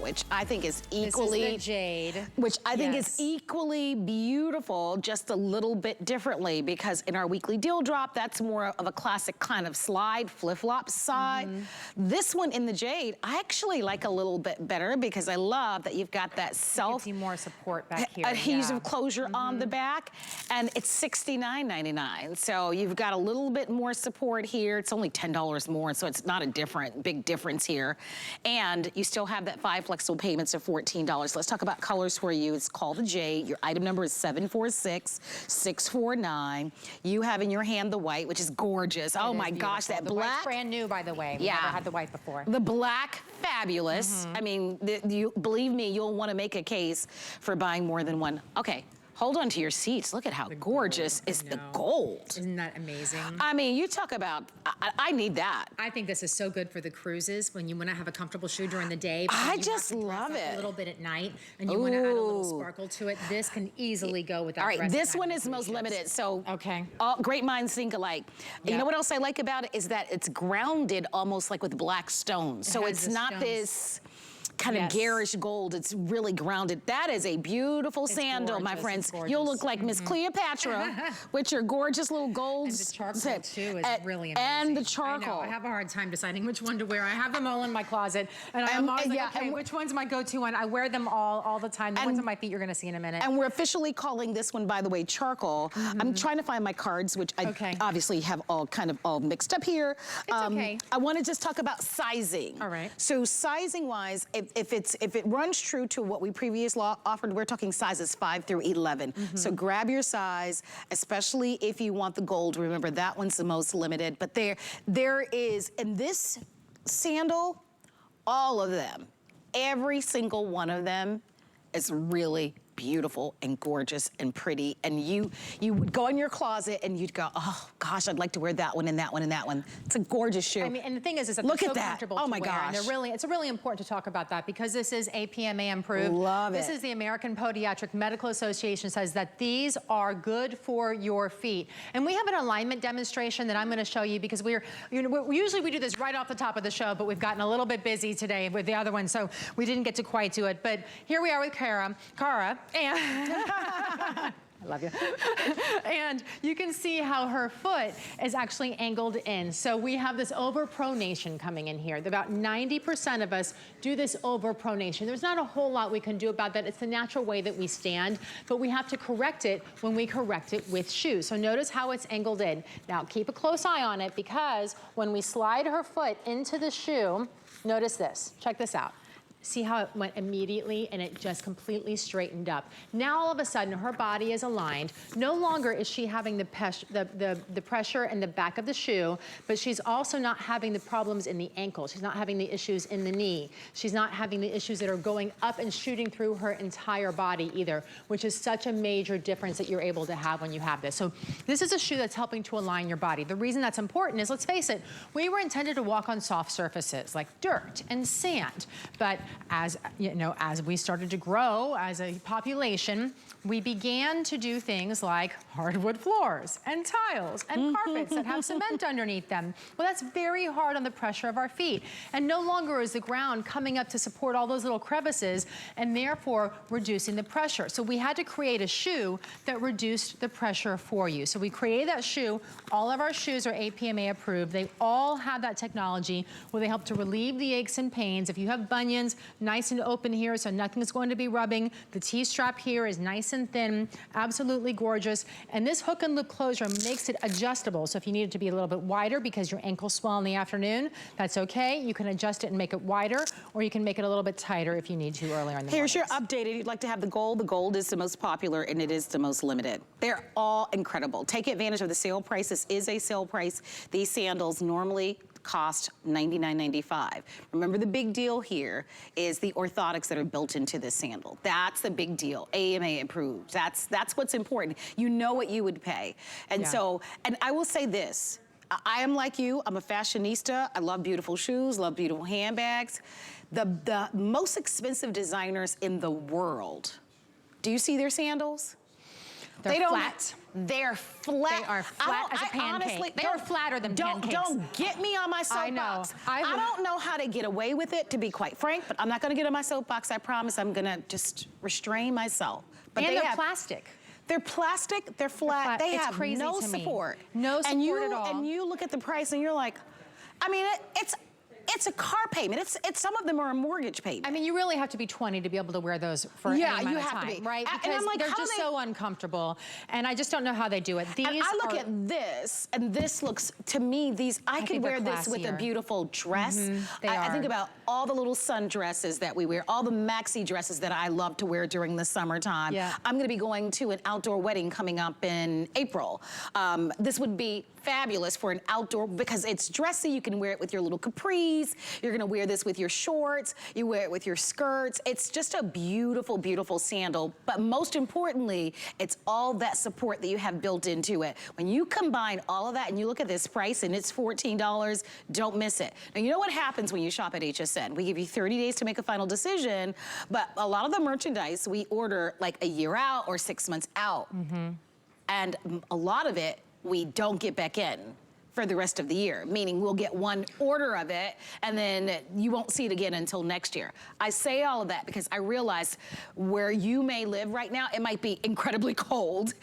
which I think is equally... This is the jade. Which I think is equally beautiful, just a little bit differently, because in our weekly deal drop, that's more of a classic kind of slide, flip-flop side. This one in the jade, I actually like a little bit better because I love that you've got that self... Gives you more support back here. Adhesive closure on the back, and it's $69.99. So you've got a little bit more support here. It's only $10 more, so it's not a big difference here. And you still have that 5 flexible payments of $14. Let's talk about colors for you. It's called the Jade. Your item number is 746649. You have in your hand the white, which is gorgeous. Oh my gosh, that the black. White's brand new, by the way. We never had the white before. The black, fabulous. I mean, you believe me, you'll want to make a case for buying more than one. Okay. Hold on to your seats. Look at how gorgeous is the gold. Isn't that amazing? I mean, you talk about, I need that. I think this is so good for the cruises when you want to have a comfortable shoe during the day. I just love it. A little bit at night, and you want to add a little sparkle to it. This can easily go with that. All right, this one is the most limited, so all great minds think alike. You know what else I like about it is that it's grounded almost like with black stones. So it's not this kind of garish gold. It's really grounded. That is a beautiful sandal, my friends. You'll look like Miss Cleopatra with your gorgeous little gold. And the charcoal too is really amazing. And the charcoal. I have a hard time deciding which one to wear. I have them all in my closet, and I'm always like, okay, which one's my go-to one? I wear them all the time. The ones on my feet you're gonna see in a minute. And we're officially calling this one, by the way, charcoal. I'm trying to find my cards, which I obviously have all mixed up here. It's okay. I want to just talk about sizing. All right. So sizing-wise, if it runs true to what we previously offered, we're talking sizes 5 through 11. So grab your size, especially if you want the gold. Remember, that one's the most limited. But there is, in this sandal, all of them, every single one of them is really beautiful and gorgeous and pretty, and you would go in your closet and you'd go, oh gosh, I'd like to wear that one and that one and that one. It's a gorgeous shoe. I mean, and the thing is that look they're at so that. comfortable Oh to my wear, gosh. and it's really important to talk about that because this is APMA approved. Love it. This is the American Podiatric Medical Association says that these are good for your feet. And we have an alignment demonstration that I'm going to show you because usually we do this right off the top of the show, but we've gotten a little bit busy today with the other one, so we didn't get to quite do it. But here we are with Cara, and I love you. And you can see how her foot is actually angled in. So we have this overpronation coming in here. About 90% of us do this overpronation. There's not a whole lot we can do about that. It's the natural way that we stand, but we have to correct it when we correct it with shoes. So notice how it's angled in. Now keep a close eye on it because when we slide her foot into the shoe, notice this. Check this out. See how it went immediately and it just completely straightened up. Now all of a sudden her body is aligned. No longer is she having the pressure in the back of the shoe, but she's also not having the problems in the ankle. She's not having the issues in the knee. She's not having the issues that are going up and shooting through her entire body either, which is such a major difference that you're able to have when you have this. So this is a shoe that's helping to align your body. The reason that's important is, let's face it, we were intended to walk on soft surfaces like dirt and sand, but as you know, as we started to grow as a population, we began to do things like hardwood floors and tiles and carpets that have cement underneath them. Well, that's very hard on the pressure of our feet. And no longer is the ground coming up to support all those little crevices and therefore reducing the pressure. So we had to create a shoe that reduced the pressure for you. So we created that shoe. All of our shoes are APMA approved. They all have that technology where they help to relieve the aches and pains. If you have bunions, nice and open here, so nothing's going to be rubbing. The T-strap here is nice and thin, absolutely gorgeous. And this hook and loop closure makes it adjustable. So if you need it to be a little bit wider because your ankles swell in the afternoon, that's okay. You can adjust it and make it wider, or you can make it a little bit tighter if you need to earlier in the morning. Here's your updated. You'd like to have the gold. The gold is the most popular and it is the most limited. They're all incredible. Take advantage of the sale price. This is a sale price. These sandals normally cost $99.95. Remember, the big deal here is the orthotics that are built into this sandal. That's the big deal. AMA approved. That's what's important. You know what you would pay. And so, and I will say this, I am like you, I'm a fashionista. I love beautiful shoes, love beautiful handbags. The most expensive designers in the world, do you see their sandals? They're flat. They're flat. They are flat as a pancake. Honestly, they are flatter than pancakes. Don't get me on my soapbox. I know. I don't know how to get away with it, to be quite frank, but I'm not gonna get on my soapbox, I promise. I'm gonna just restrain myself. But and they're plastic. They're plastic, they're flat, they it's have crazy no to me. support. No support at all. And you look at the price and you're like, I mean, it's a car payment. It's some of them are a mortgage payment. I mean, you really have to be 20 to be able to wear those for any amount of time, right? Because like, they're just so uncomfortable, and I just don't know how they do it. And I look at this, and this looks, to me, I could wear this with a beautiful dress. I think about all the little sundresses that we wear, all the maxi dresses that I love to wear during the summertime. Yeah. I'm gonna be going to an outdoor wedding coming up in April. This would be fabulous for an outdoor, because it's dressy, you can wear it with your little capris, you're gonna wear this with your shorts, you wear it with your skirts. It's just a beautiful, beautiful sandal, but most importantly, it's all that support that you have built into it. When you combine all of that and you look at this price and it's $14, don't miss it. Now, you know what happens when you shop at HSN? We give you 30 days to make a final decision, but a lot of the merchandise we order like a year out or 6 months out. And a lot of it, we don't get back in for the rest of the year, meaning we'll get one order of it and then you won't see it again until next year. I say all of that because I realize where you may live right now, it might be incredibly cold.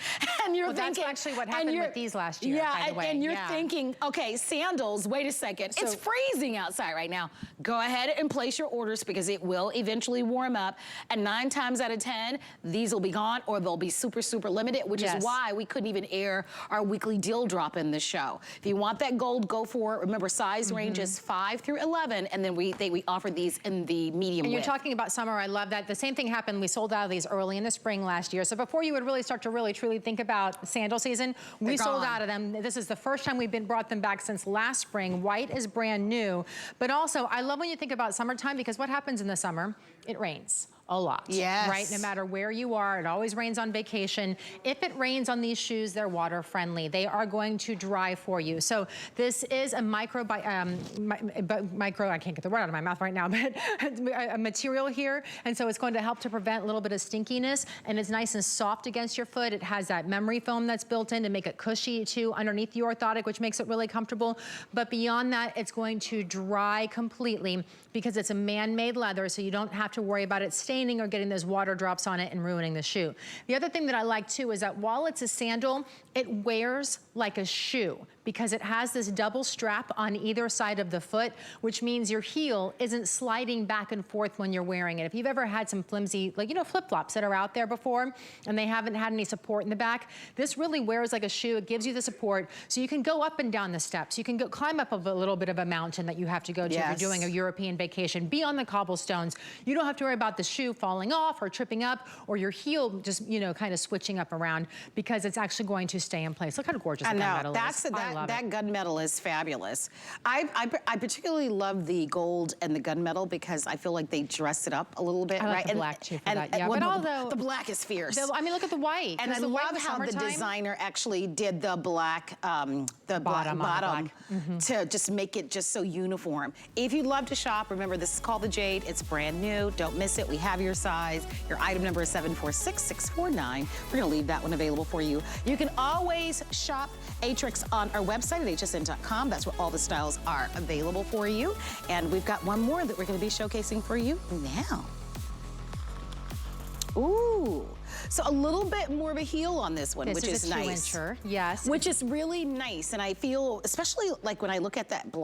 And you're thinking— that's actually what happened with these last year, by the way. And you're thinking, okay, sandals, wait a second, it's freezing outside right now. Go ahead and place your orders because it will eventually warm up. And 9 times out of 10, these will be gone or they'll be super, super limited, which is why we couldn't even air our weekly deal drop in this show. If you want that gold, go for it. Remember, size range is 5 through 11, and then we offer these in the medium width. And you're talking about summer, I love that. The same thing happened, we sold out of these early in the spring last year. So before you would really start to truly think about sandal season, we sold out of them. This is the first time we've brought them back since last spring. White is brand new. But also, I love when you think about summertime because what happens in the summer? It rains. A lot, right? No matter where you are, it always rains on vacation. If it rains on these shoes, they're water friendly. They are going to dry for you. So this is a I can't get the word out of my mouth right now, but a material here. And so it's going to help to prevent a little bit of stinkiness, and it's nice and soft against your foot. It has that memory foam that's built in to make it cushy too underneath the orthotic, which makes it really comfortable. But beyond that, it's going to dry completely because it's a man-made leather, so you don't have to worry about it staining or getting those water drops on it and ruining the shoe. The other thing that I like too is that while it's a sandal, it wears like a shoe because it has this double strap on either side of the foot, which means your heel isn't sliding back and forth when you're wearing it. If you've ever had some flimsy, like, you know, flip-flops that are out there before and they haven't had any support in the back, this really wears like a shoe. It gives you the support so you can go up and down the steps. You can go climb up a little bit of a mountain that you have to go to if you're doing a European vacation. Be on the cobblestones. You don't have to worry about the shoe falling off or tripping up or your heel just, you know, kind of switching up around because it's actually going to stay in place. Look how gorgeous the gunmetal is. That gunmetal is fabulous. I particularly love the gold and the gunmetal because I feel like they dress it up a little bit, I like right? the black too for that, yeah. But although the black is fierce. I mean, look at the white. And I love how the designer actually did the black, bottom to just make it just so uniform. If you'd love to shop, remember this is called the Jade. It's brand new. Don't miss it. We have your size. Your item number is 746649. We're gonna leave that one available for you. You can always shop Aetrex on our website at hsn.com. That's where all the styles are available for you. And we've got one more that we're gonna be showcasing for you now. Ooh, so a little bit more of a heel on this one, which is nice. This is a 2-incher, yes. Which is really nice, and I feel, especially like when I look at that black